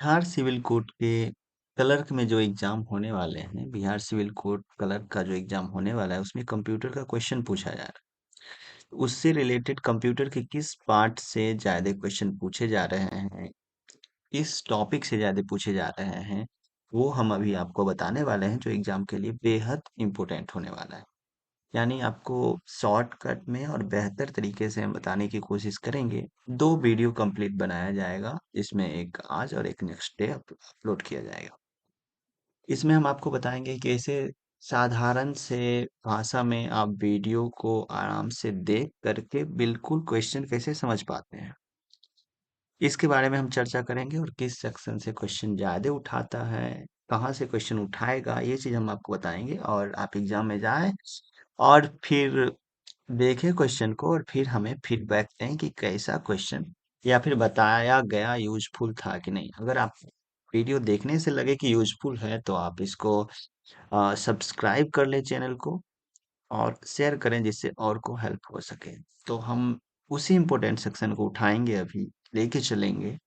Bihar civil code के clerk में जो एग्जाम होने वाले हैं, बिहार सिविल कोड क्लर्क का जो एग्जाम होने वाला है उसमें कंप्यूटर का क्वेश्चन पूछा जा रहा है। उससे रिलेटेड कंप्यूटर के किस पार्ट से ज्यादा क्वेश्चन पूछे जा रहे हैं, किस टॉपिक से ज्यादा पूछे जा रहे हैं, वो हम अभी आपको बताने वाले हैं, जो एग्जाम के लिए बेहद इंपॉर्टेंट होने वाला है। यानी आपको शॉर्टकट में और बेहतर तरीके से हम बताने की कोशिश करेंगे। दो वीडियो कंप्लीट बनाया जाएगा, जिसमें एक आज और एक नेक्स्ट डे अपलोड किया जाएगा। इसमें हम आपको बताएंगे कि कैसे साधारण से भाषा में आप वीडियो को आराम से देख करके बिल्कुल क्वेश्चन कैसे समझ पाते हैं, इसके बारे में हम चर्चा करेंगे। और किस सेक्शन से क्वेश्चन ज्यादा उठाता है, कहाँ से क्वेश्चन उठाएगा, ये चीज हम आपको बताएंगे। और आप एग्जाम में जाएं और फिर देखें क्वेश्चन को, और फिर हमें फीडबैक दें कि कैसा क्वेश्चन या फिर बताया गया यूजफुल था कि नहीं। अगर आप वीडियो देखने से लगे कि यूजफुल है तो आप इसको सब्सक्राइब कर लें चैनल को, और शेयर करें जिससे और को हेल्प हो सके। तो हम उसी इम्पोर्टेंट सेक्शन को उठाएंगे, अभी लेके चलेंगे,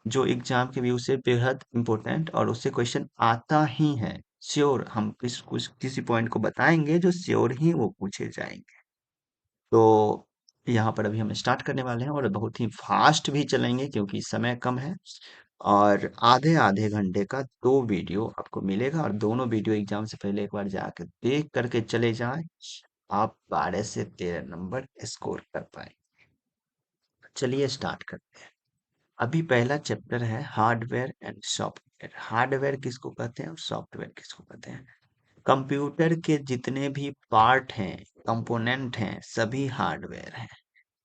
जो एग्जाम के व्यू से बेहद इम्पोर्टेंट और उससे क्वेश्चन आता ही है श्योर। हम किसी पॉइंट को बताएंगे जो श्योर ही वो पूछे जाएंगे। तो यहाँ पर अभी हम स्टार्ट करने वाले हैं और बहुत ही फास्ट भी चलेंगे क्योंकि समय कम है। और आधे आधे घंटे का दो वीडियो आपको मिलेगा, और दोनों वीडियो एग्जाम से पहले एक बार जाकर देख करके चले जाएं। आप 12 से 13 नंबर स्कोर कर पाए। चलिए स्टार्ट करते हैं। अभी पहला चैप्टर है हार्डवेयर एंड सॉफ्टवेयर। हार्डवेयर किसको कहते हैं और सॉफ्टवेयर किसको कहते हैं? कंप्यूटर के जितने भी पार्ट हैं, कंपोनेंट हैं, सभी हार्डवेयर हैं।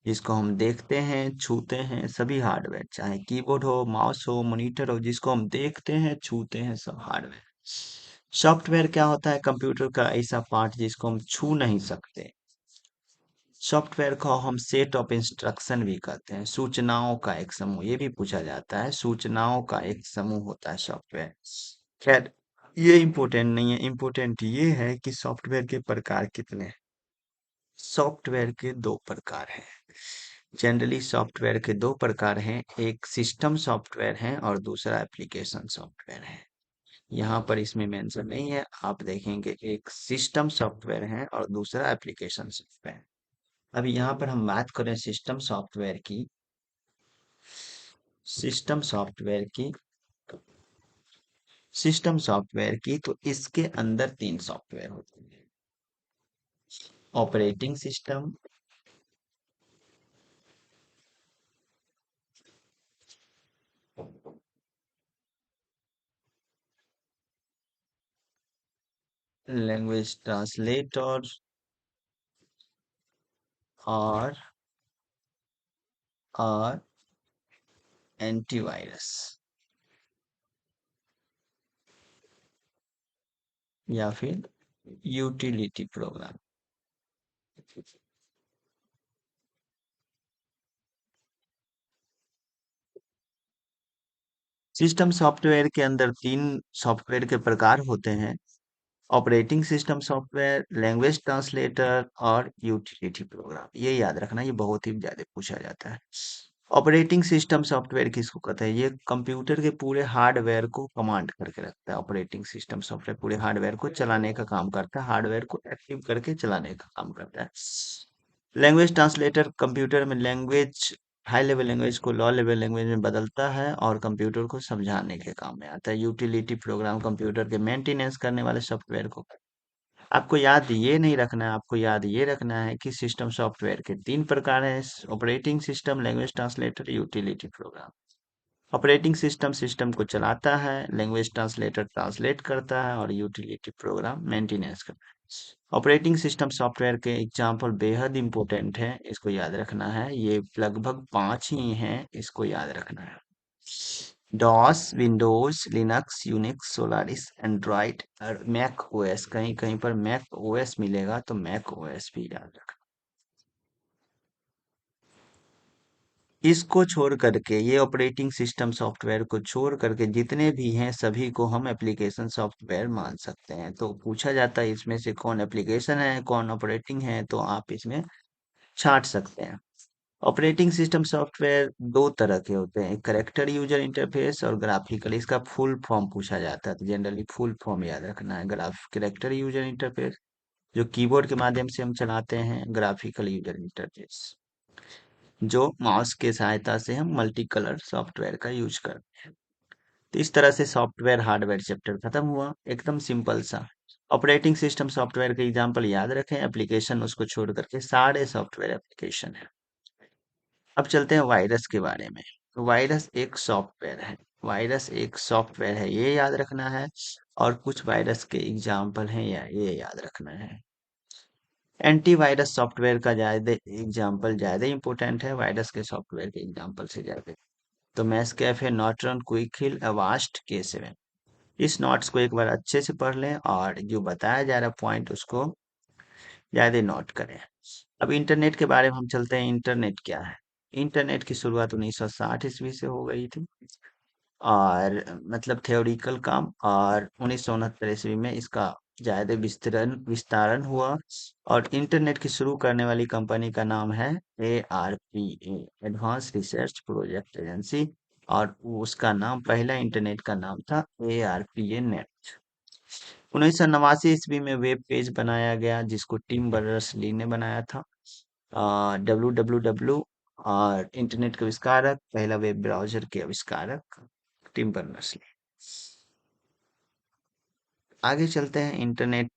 जिसको हम देखते हैं, छूते हैं, सभी हार्डवेयर, चाहे कीबोर्ड हो, माउस हो, मॉनिटर हो, जिसको हम देखते हैं, छूते हैं, सब हार्डवेयर। सॉफ्टवेयर क्या होता है? कंप्यूटर का ऐसा पार्ट जिसको हम छू नहीं सकते। सॉफ्टवेयर को हम सेट ऑफ इंस्ट्रक्शन भी कहते हैं, सूचनाओं का एक समूह, ये भी पूछा जाता है। सूचनाओं का एक समूह होता है सॉफ्टवेयर। खैर, ये इम्पोर्टेंट नहीं है। इम्पोर्टेंट ये है कि सॉफ्टवेयर के प्रकार कितने हैं। सॉफ्टवेयर के दो प्रकार हैं। जनरली सॉफ्टवेयर के दो प्रकार हैं, एक सिस्टम सॉफ्टवेयर है और दूसरा एप्लीकेशन सॉफ्टवेयर है। यहाँ पर इसमें मेंशन नहीं है, आप देखेंगे एक सिस्टम सॉफ्टवेयर है और दूसरा एप्लीकेशन सॉफ्टवेयर। अभी यहाँ पर हम बात करें सिस्टम सॉफ्टवेयर की सिस्टम सॉफ्टवेयर की, तो इसके अंदर तीन सॉफ्टवेयर होते हैं। ऑपरेटिंग सिस्टम, लैंग्वेज ट्रांसलेटर, और और एंटीवायरस, या फिर यूटिलिटी प्रोग्राम। सिस्टम सॉफ्टवेयर के अंदर तीन सॉफ्टवेयर के प्रकार होते हैं: operating system software, language translator और यूटिलिटी प्रोग्राम। ये याद रखना, ये बहुत ही ज्यादा पूछा जाता है। ऑपरेटिंग सिस्टम सॉफ्टवेयर किसको कहते हैं? ये कंप्यूटर के पूरे हार्डवेयर को कमांड करके रखता है। ऑपरेटिंग सिस्टम सॉफ्टवेयर पूरे हार्डवेयर को चलाने का काम करता है, हार्डवेयर को एक्टिव करके चलाने का काम करता है। लैंग्वेज ट्रांसलेटर कंप्यूटर में लैंग्वेज, हाई लेवल लैंग्वेज को लो लेवल लैंग्वेज में बदलता है और कंप्यूटर को समझाने के काम में आता है। यूटिलिटी प्रोग्राम कंप्यूटर के मेंटेनेंस करने वाले सॉफ्टवेयर को। आपको याद ये नहीं रखना है, आपको याद ये रखना है कि सिस्टम सॉफ्टवेयर के तीन प्रकार हैं: operating system, language translator, utility programme. Operating system system को चलाता है, लैंग्वेज ट्रांसलेटर ट्रांसलेट करता है, और यूटिलिटी प्रोग्राम मेंटेनेंस करता है। ऑपरेटिंग सिस्टम सॉफ्टवेयर के एग्जाम्पल बेहद इंपॉर्टेंट है, इसको याद रखना है। ये लगभग पांच ही हैं, इसको याद रखना है: DOS, Windows, Linux, Unix, Solaris, Android और मैक ओएस। कहीं कहीं पर मैक ओएस मिलेगा, तो मैक ओएस भी याद रखना। इसको छोड़ करके, ये ऑपरेटिंग सिस्टम सॉफ्टवेयर को छोड़ करके जितने भी हैं सभी को हम एप्लीकेशन सॉफ्टवेयर मान सकते हैं। तो पूछा जाता है इसमें से कौन एप्लीकेशन है, कौन ऑपरेटिंग है, तो आप इसमें छांट सकते हैं। ऑपरेटिंग सिस्टम सॉफ्टवेयर दो तरह के होते हैं, करेक्टर यूजर इंटरफेस और ग्राफिकल। इसका फुल फॉर्म पूछा जाता है तो जनरली फुल फॉर्म याद रखना है। ग्राफ करेक्टर यूजर इंटरफेस जो कीबोर्ड के माध्यम से हम चलाते हैं, ग्राफिकल यूजर इंटरफेस जो माउस के सहायता से हम मल्टी कलर सॉफ्टवेयर का यूज करते हैं। तो इस तरह से सॉफ्टवेयर हार्डवेयर चैप्टर खत्म हुआ, एकदम सिंपल सा। ऑपरेटिंग सिस्टम सॉफ्टवेयर के एग्जाम्पल याद रखें, एप्लीकेशन उसको छोड़ करके सारे सॉफ्टवेयर एप्लीकेशन है। अब चलते हैं वायरस के बारे में। तो वायरस एक सॉफ्टवेयर है, वायरस एक सॉफ्टवेयर है, ये याद रखना है। और कुछ वायरस के एग्जाम्पल हैं या ये याद रखना है। एंटीवायरस सॉफ्टवेयर का ज्यादा एग्जाम्पल ज्यादा इंपॉर्टेंट है वायरस के सॉफ्टवेयर के एग्जाम्पल से ज्यादा। तो मैस्कैफे, नॉर्टन, क्विकहिल, अवास्ट, K7। इस नोट्स को एक बार अच्छे से पढ़ लें और जो बताया जा रहा पॉइंट उसको ज्यादा नोट करें। अब इंटरनेट के बारे में हम चलते हैं। इंटरनेट क्या है? इंटरनेट की शुरुआत 1960 ईस्वी से हो गई थी और मतलब थ्योरिकल काम, और 1969 ईस्वी में इसका ज्यादा विस्तारण हुआ। और इंटरनेट की शुरू करने वाली कंपनी का नाम है ARPA, advance research project agency. और उसका नाम, पहला इंटरनेट का नाम था ARPA नेट। 1989 ईस्वी में वेब पेज बनाया गया जिसको टिम बर्नर्स ली ने बनाया था। WWW और इंटरनेट के आविष्कारक, पहला वेब ब्राउजर के आविष्कारक टिम बर्नर्स ली। आगे चलते हैं इंटरनेट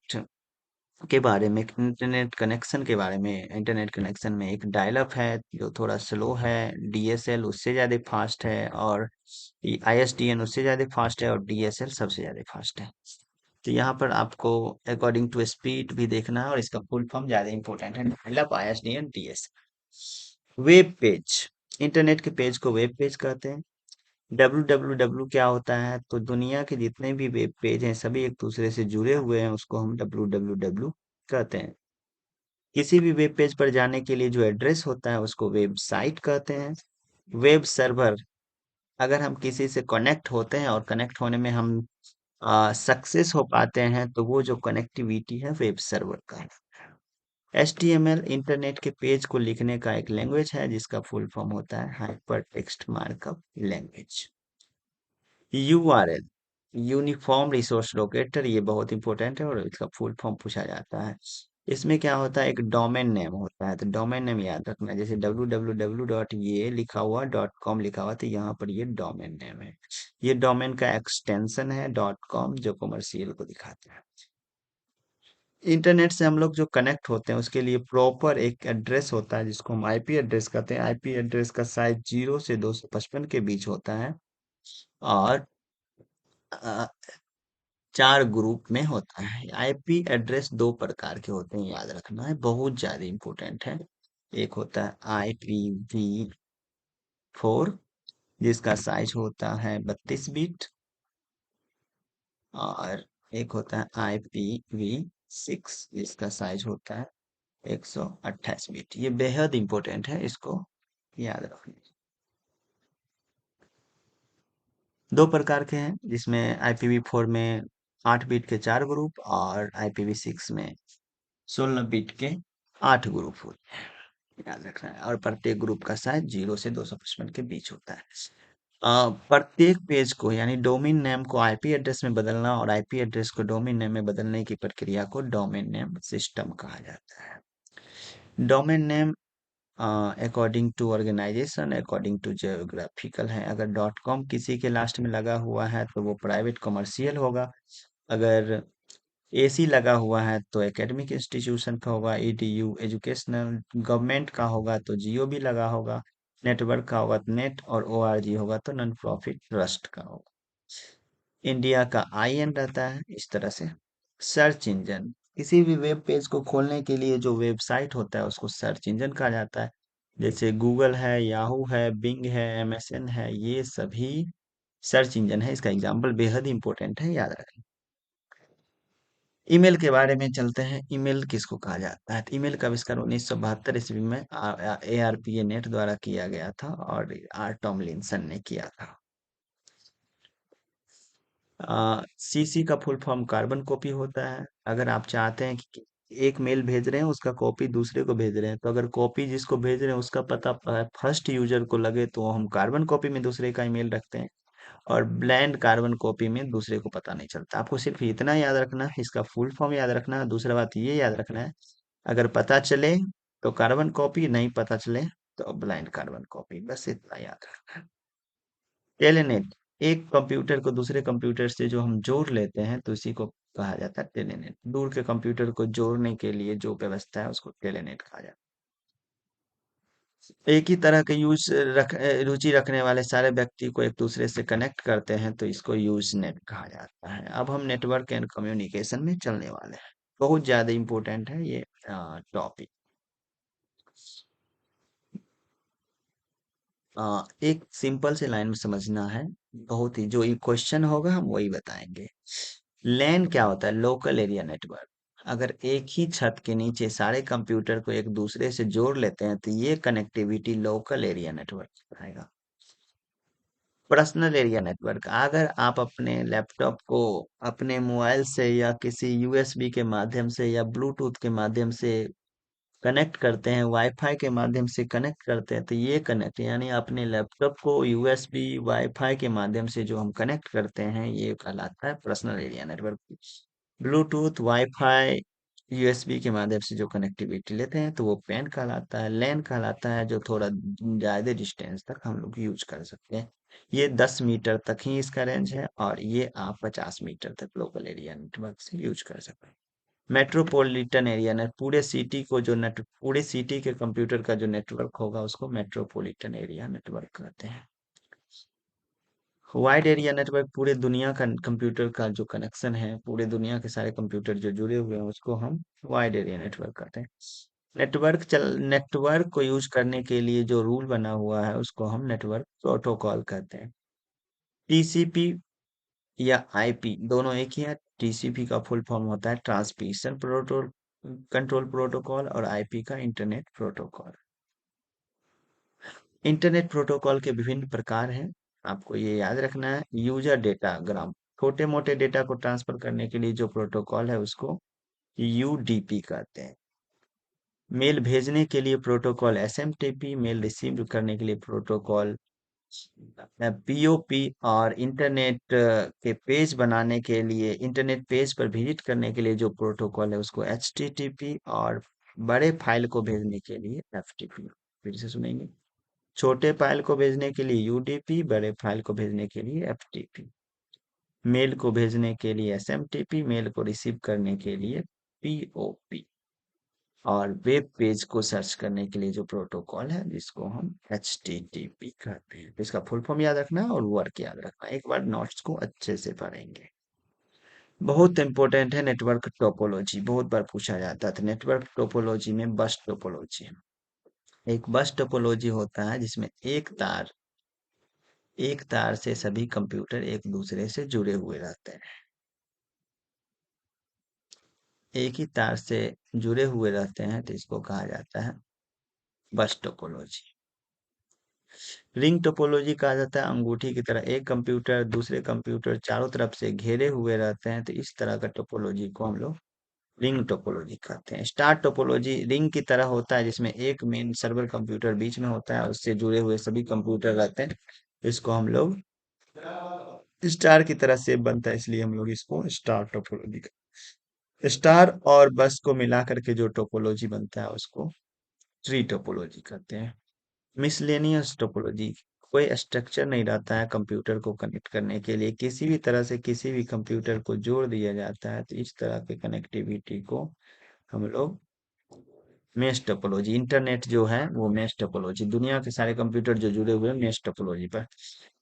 के बारे में। इंटरनेट कनेक्शन के बारे में, इंटरनेट कनेक्शन में एक डायल अप है जो थोड़ा स्लो है, DSL उससे ज़्यादा फास्ट है, और ISDN उससे ज़्यादा फास्ट है, और DSL सबसे ज़्यादा फास्ट है। तो यहाँ पर आपको अकॉर्डिंग टू स्पीड भी देखना है और इसका फुल फॉर्म ज़्यादा इंपॉर्टेंट है, dial up, ISDN, DSL। Web page, internet के पेज को वेब पेज कहते हैं। WWW क्या होता है? तो दुनिया के जितने भी वेब पेज हैं सभी एक दूसरे से जुड़े हुए हैं, उसको हम WWW कहते हैं। किसी भी वेब पेज पर जाने के लिए जो एड्रेस होता है उसको वेबसाइट कहते हैं। वेब सर्वर, अगर हम किसी से कनेक्ट होते हैं और कनेक्ट होने में हम सक्सेस हो पाते हैं तो वो जो कनेक्टिविटी है वेब सर्वर का है। HTML इंटरनेट के पेज को लिखने का एक लैंग्वेज है जिसका फुल फॉर्म होता है hyper text markup language. URL, uniform resource locator, ये बहुत इंपॉर्टेंट है और इसका फुल फॉर्म पूछा जाता है। इसमें क्या होता है, एक डोमेन नेम होता है, तो डोमेन नेम याद रखना है। जैसे www डॉट ये लिखा हुआ, .com लिखा हुआ, तो यहाँ पर ये डोमेन नेम है। ये डोमेन का एक्सटेंशन है .com जो कमर्शियल को दिखाता है। इंटरनेट से हम लोग जो कनेक्ट होते हैं उसके लिए प्रॉपर एक एड्रेस होता है जिसको हम आईपी एड्रेस कहते हैं। आईपी एड्रेस का साइज 0 से 255 के बीच होता है और अ, 4 ग्रुप में होता है। आईपी एड्रेस दो प्रकार के होते हैं, याद रखना है, बहुत ज्यादा इंपॉर्टेंट है। एक होता है IPv4 जिसका साइज होता है 32 बिट, और एक होता है IPv6 जिसका साइज होता है 128 बिट। ये बेहद इंपॉर्टेंट है, इसको याद रखना। दो प्रकार के हैं जिसमें IPv4 में 8 बिट के 4 ग्रुप और IPv6 में 16 बिट के 8 ग्रुप होते हैं, याद रखना है। और प्रत्येक ग्रुप का साइज 0 से 255 के बीच होता है। प्रत्येक पेज को यानी डोमेन नेम को आईपी एड्रेस में बदलना और आईपी एड्रेस को डोमेन नेम में बदलने की प्रक्रिया को डोमेन नेम सिस्टम कहा जाता है। Domain name according to organisation, according to geographical है। अगर .com किसी के लास्ट में लगा हुआ है तो वो प्राइवेट कमर्शियल होगा। अगर AC लगा हुआ है तो एकेडमिक इंस्टीट्यूशन का होगा। EDU एजुकेशनल, गवर्नमेंट का होगा तो जियो भी लगा होगा। नेटवर्क का होगा तो नेट, और ORG होगा तो नॉन प्रॉफिट ट्रस्ट का होगा। इंडिया का IN रहता है इस तरह से। सर्च इंजन, किसी भी वेब पेज को खोलने के लिए जो वेबसाइट होता है उसको सर्च इंजन कहा जाता है। जैसे गूगल है, याहू है, बिंग है, MSN है, ये सभी सर्च इंजन है। इसका एग्जाम्पल बेहद इंपॉर्टेंट है, याद रखें। ईमेल के बारे में चलते हैं। ईमेल किसको कहा जाता है? तो ईमेल का आविष्कार 1972 ईस्वी में ARPA नेट द्वारा किया गया था और टॉमलिंसन ने किया था। CC का फुल फॉर्म कार्बन कॉपी होता है। अगर आप चाहते हैं कि एक मेल भेज रहे हैं, उसका कॉपी दूसरे को भेज रहे हैं, तो अगर कॉपी जिसको भेज रहे हैं उसका पता फर्स्ट यूजर को लगे तो हम कार्बन कॉपी में दूसरे का ईमेल रखते हैं, और ब्लैंड कार्बन कॉपी में दूसरे को पता नहीं चलता। आपको सिर्फ इतना याद रखना है, इसका फुल फॉर्म याद रखना है। दूसरा बात ये याद रखना है, अगर पता चले तो कार्बन कॉपी, नहीं पता चले तो ब्लाइंड कार्बन कॉपी, बस इतना याद रखना है। टेलेनेट, एक कंप्यूटर को दूसरे कंप्यूटर से जो हम जोड़ लेते हैं तो इसी को कहा जाता है टेलेनेट। दूर के कंप्यूटर को जोड़ने के लिए जो व्यवस्था है उसको टेलेनेट कहा जाता है। एक ही तरह के रुचि रखने वाले सारे व्यक्ति को एक दूसरे से कनेक्ट करते हैं तो इसको यूज नेट कहा जाता है। अब हम नेटवर्क एंड कम्युनिकेशन में चलने वाले हैं। बहुत ज्यादा इंपॉर्टेंट है ये टॉपिक। एक सिंपल से लाइन में समझना है, बहुत ही जो ये क्वेश्चन होगा हम वही बताएंगे। लैन क्या होता है? Local area network. अगर एक ही छत के नीचे सारे कंप्यूटर को एक दूसरे से जोड़ लेते हैं तो ये कनेक्टिविटी लोकल एरिया नेटवर्क आएगा। पर्सनल एरिया नेटवर्क, अगर आप अपने लैपटॉप को अपने मोबाइल से या किसी यूएसबी के माध्यम से या ब्लूटूथ के माध्यम से कनेक्ट करते हैं, वाईफाई के माध्यम से कनेक्ट करते हैं, तो ये कनेक्ट यानी अपने लैपटॉप को यूएसबी वाईफाई के माध्यम से जो हम कनेक्ट करते हैं ये कहलाता है personal area network. Bluetooth, wifi, USB के माध्यम से जो कनेक्टिविटी लेते हैं तो वो पैन कहलाता है। लैन कहलाता है जो थोड़ा ज्यादा डिस्टेंस तक हम लोग यूज कर सकते हैं। ये 10 मीटर तक ही इसका रेंज है, और ये आप 50 मीटर तक लोकल एरिया नेटवर्क से यूज कर सकते हैं। मेट्रोपॉलिटन एरिया ने पूरे सिटी को जो नेट पूरे सिटी के कंप्यूटर का जो नेटवर्क होगा उसको मेट्रोपॉलिटन एरिया नेटवर्क कहते हैं। वाइड एरिया नेटवर्क पूरे दुनिया का कंप्यूटर का जो कनेक्शन है, पूरे दुनिया के सारे कंप्यूटर जो जुड़े हुए हैं उसको हम वाइड एरिया नेटवर्क कहते हैं। नेटवर्क को यूज करने के लिए जो रूल बना हुआ है उसको हम नेटवर्क प्रोटोकॉल कहते हैं। टीसीपी या आईपी दोनों एक ही है। टीसीपी का फुल फॉर्म होता है ट्रांसमिशन प्रोटोकॉल कंट्रोल प्रोटोकॉल, और आईपी का इंटरनेट प्रोटोकॉल। इंटरनेट प्रोटोकॉल के विभिन्न प्रकार हैं, आपको ये याद रखना है। यूजर डेटा ग्राम, छोटे मोटे डेटा को ट्रांसफर करने के लिए जो प्रोटोकॉल है उसको यूडीपी कहते हैं। मेल भेजने के लिए प्रोटोकॉल एसएमटीपी, मेल रिसीव करने के लिए प्रोटोकॉल पीओपी, और इंटरनेट पेज पर विजिट करने के लिए जो प्रोटोकॉल है उसको एचटीटीपी, और बड़े फाइल को भेजने के लिए एफटीपी। फिर से सुनेंगे, छोटे फाइल को भेजने के लिए यूडीपी, बड़े फाइल को भेजने के लिए एफटीपी। मेल को भेजने के लिए एसएमटीपी, मेल को रिसीव करने के लिए पीओपी, और वेब पेज को सर्च करने के लिए जो प्रोटोकॉल है जिसको हम HTTP कहते हैं। तो इसका फुल फॉर्म याद रखना है और वर्क याद रखना है। एक बार नोट्स को अच्छे से पढ़ेंगे। बहुत इंपॉर्टेंट है नेटवर्क टोपोलॉजी, बहुत बार पूछा जाता है। तो नेटवर्क टोपोलॉजी में बस टोपोलॉजी, एक बस टोपोलॉजी होता है जिसमें एक तार से सभी कंप्यूटर एक दूसरे से जुड़े हुए रहते हैं। एक ही तार से जुड़े हुए रहते हैं तो इसको कहा जाता है बस टोपोलॉजी। रिंग टोपोलॉजी कहा जाता है अंगूठी की तरह एक कंप्यूटर दूसरे कंप्यूटर चारों तरफ से घेरे हुए रहते हैं, तो इस तरह का टोपोलॉजी को हम लोग रिंग टोपोलॉजी कहते हैं। स्टार टोपोलॉजी रिंग की तरह होता है जिसमें एक मेन सर्वर कंप्यूटर बीच में होता है, उससे जुड़े हुए सभी कंप्यूटर रहते हैं। इसको हम लोग स्टार की तरह से बनता है, इसलिए हम लोग इसको स्टार टोपोलॉजी। स्टार और बस को मिला करके जो टोपोलॉजी बनता है उसको ट्री टोपोलॉजी कहते हैं। मिसलेनियस टोपोलॉजी, कोई स्ट्रक्चर नहीं रहता है कंप्यूटर को कनेक्ट करने के लिए, किसी भी तरह से किसी भी कंप्यूटर को जोड़ दिया जाता है, तो इस तरह के कनेक्टिविटी को हम लोग मेश टोपोलॉजी। इंटरनेट जो है वो मेश टोपोलॉजी, दुनिया के सारे कंप्यूटर जो जुड़े हुए हैं मेश टोपोलॉजी पर।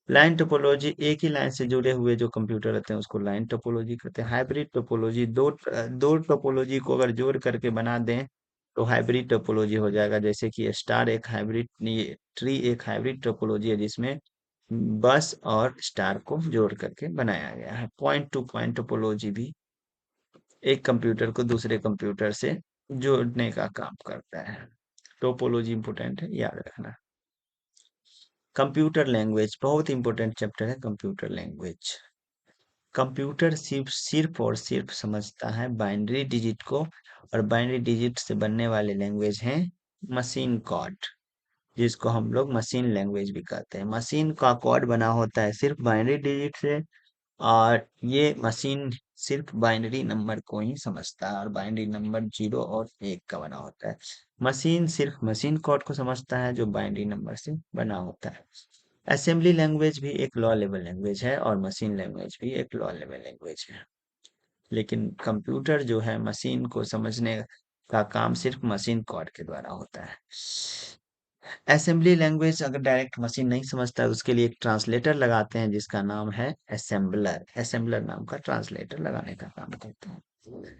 लाइन टोपोलॉजी, एक ही लाइन से जुड़े हुए जो कंप्यूटर रहते हैं उसको लाइन टोपोलॉजी कहते हैं। हाइब्रिड टोपोलॉजी, दो टोपोलॉजी को अगर जोड़ करके बना दें तो हाइब्रिड टोपोलॉजी हो जाएगा। जैसे कि स्टार एक हाइब्रिड, ट्री एक हाइब्रिड टोपोलॉजी है जिसमें बस और स्टार को जोड़ करके बनाया गया है। पॉइंट टू पॉइंट टोपोलॉजी भी एक कंप्यूटर को दूसरे कंप्यूटर से जोड़ने का काम करता है। टोपोलॉजी इंपोर्टेंट है, याद रखना। कंप्यूटर लैंग्वेज बहुत इंपॉर्टेंट चैप्टर है कंप्यूटर लैंग्वेज। कंप्यूटर सिर्फ सिर्फ और सिर्फ समझता है बाइनरी डिजिट को, और बाइनरी डिजिट से बनने वाले लैंग्वेज हैं मशीन कोड, जिसको हम लोग मशीन लैंग्वेज भी कहते हैं। मशीन का कोड बना होता है सिर्फ बाइनरी डिजिट से, और ये मशीन सिर्फ बाइनरी नंबर को ही समझता है, और बाइनरी नंबर 0 और 1 का बना होता है। मशीन सिर्फ मशीन कोड को समझता है जो बाइनरी नंबर से बना होता है। असेंबली लैंग्वेज भी एक लॉ लेवल लैंग्वेज है, और मशीन लैंग्वेज भी एक लॉ लेवल लैंग्वेज है। लेकिन कंप्यूटर जो है मशीन को समझने का काम सिर्फ मशीन कोड के द्वारा होता है। असेंबली लैंग्वेज अगर डायरेक्ट मशीन नहीं समझता है, उसके लिए एक ट्रांसलेटर लगाते हैं जिसका नाम है असेंबलर। असेंबलर नाम का ट्रांसलेटर लगाने का काम करते हैं।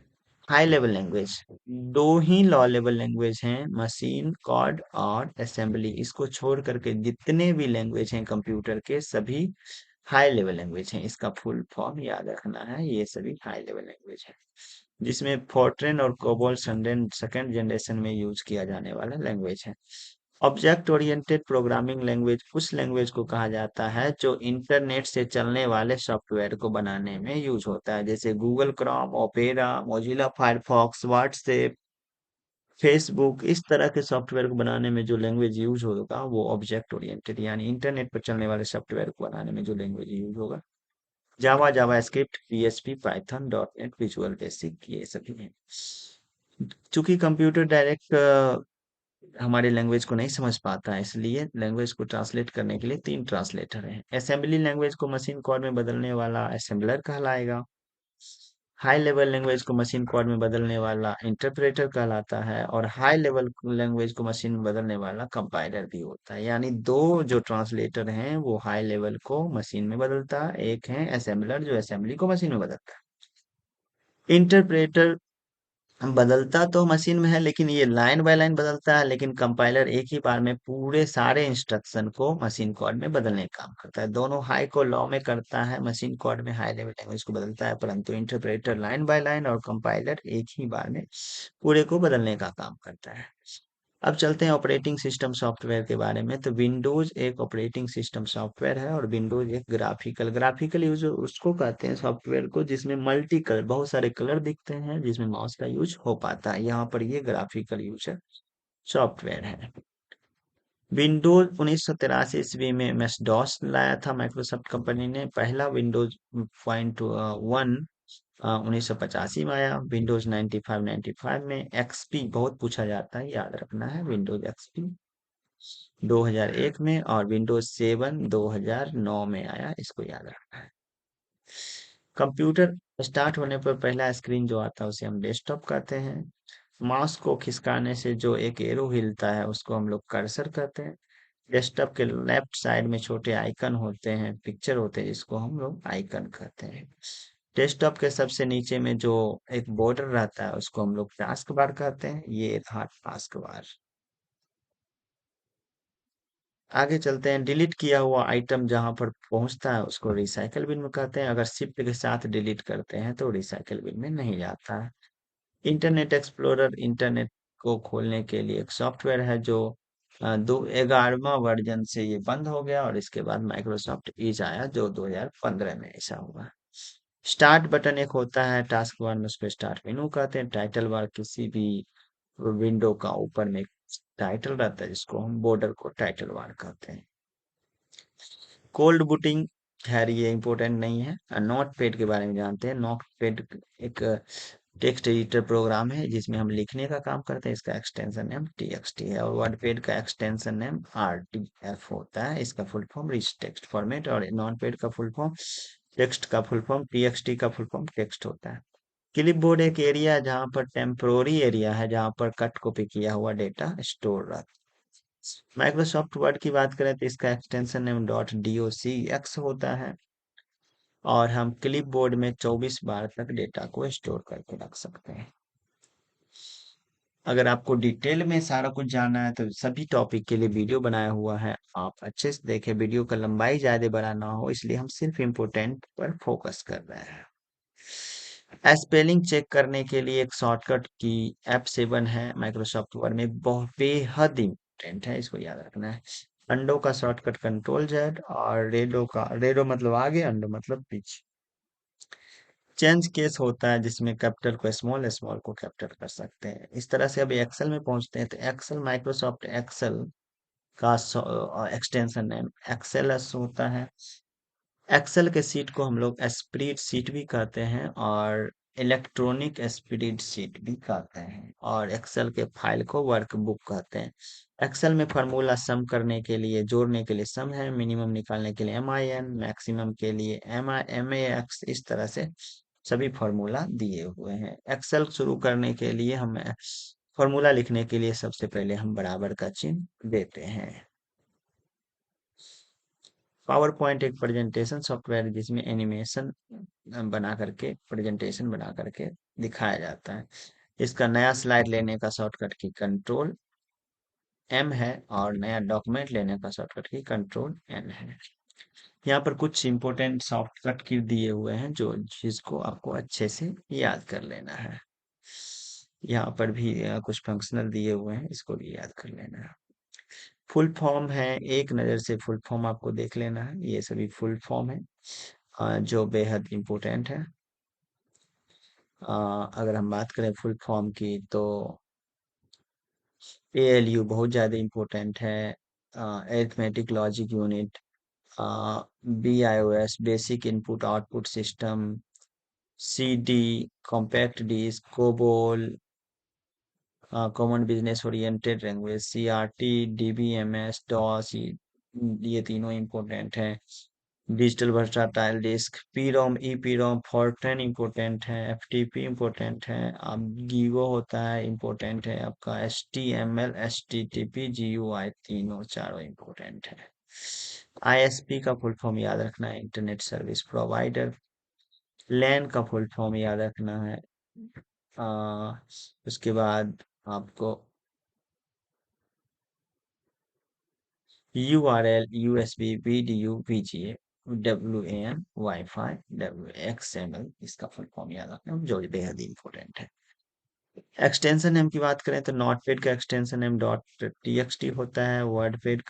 हाई लेवल लैंग्वेज, दो ही लॉ लेवल लैंग्वेज हैं, मशीन कोड और असेंबली। इसको छोड़ करके जितने भी लैंग्वेज हैं कंप्यूटर के, सभी हाई लेवल लैंग्वेज हैं। इसका फुल फॉर्म याद रखना है, ये सभी हाई लेवल लैंग्वेज है, जिसमें फोर्ट्रेन और कोबोल सेकेंड जनरेशन में यूज किया जाने वाला लैंग्वेज है। ऑब्जेक्ट ओरिएंटेड प्रोग्रामिंग लैंग्वेज उस लैंग्वेज को कहा जाता है जो इंटरनेट से चलने वाले सॉफ्टवेयर को बनाने में यूज होता है, जैसे Google Chrome, opera, Mozilla Firefox, WhatsApp, Facebook. इस तरह के सॉफ्टवेयर को बनाने में जो लैंग्वेज यूज होगा वो ऑब्जेक्ट ओरिएंटेड, यानी इंटरनेट पर चलने वाले सॉफ्टवेयर को बनाने में जो लैंग्वेज यूज होगा। Java, JavaScript, PHP, Python, dot net, visual basic, ये सभी हैं। चूंकि कंप्यूटर डायरेक्ट हमारे लैंग्वेज को नहीं समझ पाता है, इसलिए लैंग्वेज को ट्रांसलेट करने के लिए तीन ट्रांसलेटर हैं। असेंबली लैंग्वेज को मशीन कोड में बदलने वाला असेंबलर कहलाएगा। हाई लेवल लैंग्वेज को मशीन कोड में बदलने वाला इंटरप्रेटर कहलाता है, और हाई लेवल लैंग्वेज को मशीन में बदलने वाला कंपाइलर भी होता है। यानी दो जो ट्रांसलेटर हैं वो हाई लेवल को मशीन में बदलता है, एक है असेंबलर जो असेंबली को मशीन में बदलता है। इंटरप्रेटर बदलता तो मशीन में है, लेकिन ये लाइन बाय लाइन बदलता है, लेकिन कंपाइलर एक ही बार में पूरे सारे इंस्ट्रक्शन को मशीन कोड में बदलने का काम करता है। दोनों हाई को लॉ में करता है, मशीन कोड में हाई लेवल लैंग्वेज को बदलता है, परंतु इंटरप्रेटर लाइन बाय लाइन और कंपाइलर एक ही बार में पूरे को बदलने का काम करता है। अब चलते हैं ऑपरेटिंग सिस्टम सॉफ्टवेयर के बारे में। तो विंडोज एक ऑपरेटिंग सिस्टम सॉफ्टवेयर है, और विंडोज एक ग्राफिकल यूज उसको कहते हैं सॉफ्टवेयर को जिसमें मल्टी कलर, बहुत सारे कलर दिखते हैं, जिसमें माउस का यूज हो पाता है। यहाँ पर ये ग्राफिकल यूजर सॉफ्टवेयर है। विंडोज 1983 ईस्वी में एमएस डॉस लाया था माइक्रोसॉफ्ट कंपनी ने। पहला विंडोज पॉइंट वन 1985 में आया। विंडोज 95 में एक्सपी बहुत पूछा जाता है, याद रखना है, विंडोज एक्सपी 2001 में, और विंडोज 7 2009 में आया, इसको याद रखना है। कंप्यूटर स्टार्ट होने पर पहला स्क्रीन जो आता है उसे हम डेस्कटॉप कहते हैं। माउस को खिसकाने से जो एक एरो हिलता है उसको हम लोग कर्सर कहते हैं। डेस्कटॉप के लेफ्ट साइड में छोटे आइकन होते हैं, पिक्चर होते हैं, जिसको हम लोग आइकन कहते हैं। डेस्कटॉप के सबसे नीचे में जो एक बॉर्डर रहता है उसको हम लोग टास्क बार कहते हैं। ये था टास्क बार। आगे चलते हैं। डिलीट किया हुआ आइटम जहां पर पहुंचता है उसको रिसाइकल बिन में कहते हैं। अगर शिफ्ट के साथ डिलीट करते हैं तो रिसाइकल बिन में नहीं जाता है। इंटरनेट एक्सप्लोरर इंटरनेट को खोलने के लिए एक सॉफ्टवेयर है जो दो 11वां वर्जन से ये बंद हो गया, और इसके बाद माइक्रोसॉफ्ट ईज आया जो 2015 में ऐसा हुआ। स्टार्ट बटन एक होता है टास्क बार में, उसको स्टार्ट मेनू कहते हैं। टाइटल बार किसी भी विंडो का ऊपर में टाइटल रहता है, जिसको हम बॉर्डर को टाइटल बार कहते हैं। कोल्ड बूटिंग, खैर ये इंपॉर्टेंट नहीं है। नोट पैड के बारे में जानते हैं। नोट पैड एक टेक्स्ट एडिटर प्रोग्राम है जिसमें हम लिखने का काम करते हैं। इसका एक्सटेंशन नेम टीएक्सटी है, और वर्ड पैड का एक्सटेंशन नेम आरटीएफ होता है। इसका full form rich text format, और नोट पैड का फुल फॉर्म टेक्स्ट का फुल फॉर्म, टीएक्सटी का फुल फॉर्म टेक्स्ट होता है। क्लिपबोर्ड एक एरिया है जहां पर टेम्पोररी एरिया है, जहां पर कट कॉपी किया हुआ डेटा स्टोर रहता है। माइक्रोसॉफ्ट वर्ड की बात करें तो इसका एक्सटेंशन नेम डॉट docx होता है, और हम क्लिपबोर्ड में 24 बार तक डेटा को स्टोर करके रख सकते हैं। अगर आपको डिटेल में सारा कुछ जानना है तो सभी टॉपिक के लिए वीडियो बनाया हुआ है, आप अच्छे से देखें। वीडियो का लंबाई ज्यादा बड़ा ना हो, इसलिए हम सिर्फ इम्पोर्टेंट पर फोकस कर रहे हैं। स्पेलिंग चेक करने के लिए एक शॉर्टकट की F7 है माइक्रोसॉफ्ट वर्ड में, बहुत बेहद इम्पोर्टेंट है, इसको याद रखना है। अंडो का शॉर्टकट कंट्रोल जेड, और रेडो का, रेडो मतलब आगे, अंडो मतलब पीछे। चेंज केस होता है जिसमें कैपिटल को स्मॉल, स्मॉल को कैपिटल कर सकते हैं। इस तरह से अभी एक्सेल में पहुंचते हैं, तो एक्सेल, माइक्रोसॉफ्ट एक्सेल का एक्सटेंशन नेम एक्सेल एस होता है। एक्सेल के सीट को हम लोग स्प्रेड शीट भी कहते हैं और इलेक्ट्रॉनिक स्प्रेड शीट भी कहते हैं, और एक्सेल के फाइल को वर्कबुक कहते हैं। एक्सेल में फार्मूला सम करने के लिए, जोड़ने के लिए सम है, मिनिमम निकालने के लिए MIN, मैक्सिमम के लिए MAX, इस तरह से सभी फार्मूला दिए हुए हैं। एक्सेल शुरू करने के लिए हम फार्मूला लिखने के लिए सबसे पहले हम बराबर का चिन्ह देते हैं। पावर पॉइंट एक प्रेजेंटेशन सॉफ्टवेयर है जिसमें एनिमेशन बना करके, प्रेजेंटेशन बना करके दिखाया जाता है। इसका नया स्लाइड लेने का शॉर्टकट की कंट्रोल M है, और नया डॉक्यूमेंट लेने का शॉर्टकट की कंट्रोल N है। यहाँ पर कुछ इंपॉर्टेंट शॉर्टकट की दिए हुए हैं जो जिसको आपको अच्छे से याद कर लेना है। यहाँ पर भी कुछ फंक्शनल दिए हुए हैं, इसको भी याद कर लेना है। फुल फॉर्म है, एक नज़र से फुल फॉर्म आपको देख लेना है, ये सभी फुल फॉर्म है जो बेहद इम्पोर्टेंट है। अगर हम बात करें फुल फॉर्म की, तो ALU बहुत ज़्यादा इम्पोर्टेंट है। Arithmetic logic unit, BIOS basic input output system, CD, compact disc, COBOL, common business oriented language, CRT, DBMS, DOS, ये तीनों इम्पोर्टेंट हैं। Digital versatile disc, PROM, EPROM, Fortran important है, FTP important है, अब GIGO होता है important है, आपका HTML, HTTP, GUI, तीनों चारों इम्पोर्टेंट है। ISP का फुल फॉर्म याद रखना है, इंटरनेट सर्विस प्रोवाइडर। LAN का फुल फॉर्म याद रखना है। उसके बाद आपको URL, USB, VDU, VGA, WAN, wifi, WXML, इसका फुल फॉर्म याद रखना जो बेहद इंपॉर्टेंट है। एक्सटेंशन नेम की बात करें तो नोटपैड का एक्सटेंशन नेम .txt होता है, वर्डपैड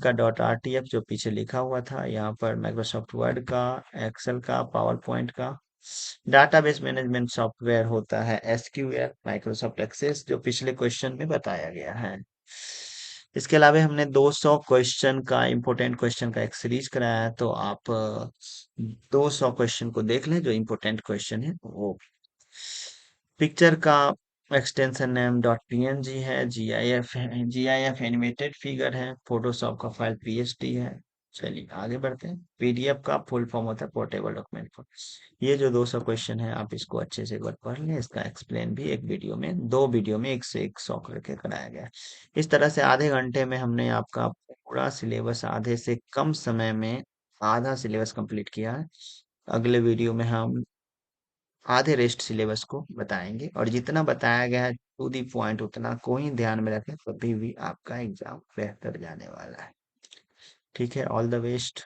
का .rtf जो पीछे लिखा हुआ था, यहाँ पर माइक्रोसॉफ्ट वर्ड का, एक्सेल का, पावर पॉइंट का। डाटाबेस मैनेजमेंट सॉफ्टवेयर होता है SQL, माइक्रोसॉफ्ट एक्सेस, जो पिछले क्वेश्चन में बताया गया है। इसके अलावा हमने 200 क्वेश्चन का, इम्पोर्टेंट क्वेश्चन का एक सीरीज कराया है, तो आप 200 क्वेश्चन को देख लें जो इम्पोर्टेंट क्वेश्चन है वो। पिक्चर का एक्सटेंशन नेम .png है, GIF है, GIF एनिमेटेड फिगर है, फोटोशॉप का फाइल PST है। चलिए आगे बढ़ते हैं। PDF का फुल फॉर्म होता है पोर्टेबल डॉक्यूमेंट फॉर्म। ये जो 200 क्वेश्चन है आप इसको अच्छे से एक बार पढ़ लें, इसका एक्सप्लेन भी एक वीडियो में, 2 वीडियो में एक से एक 100 करके कराया गया है। इस तरह से आधे घंटे में हमने आपका पूरा सिलेबस आधे से कम समय में आधा सिलेबस कंप्लीट किया है। अगले वीडियो में हम आधे रेस्ट सिलेबस को बताएंगे, और जितना बताया गया है टू दी पॉइंट उतना को ही ध्यान में रखें, तभी भी आपका एग्जाम बेहतर जाने वाला है। ठीक है, ऑल द बेस्ट।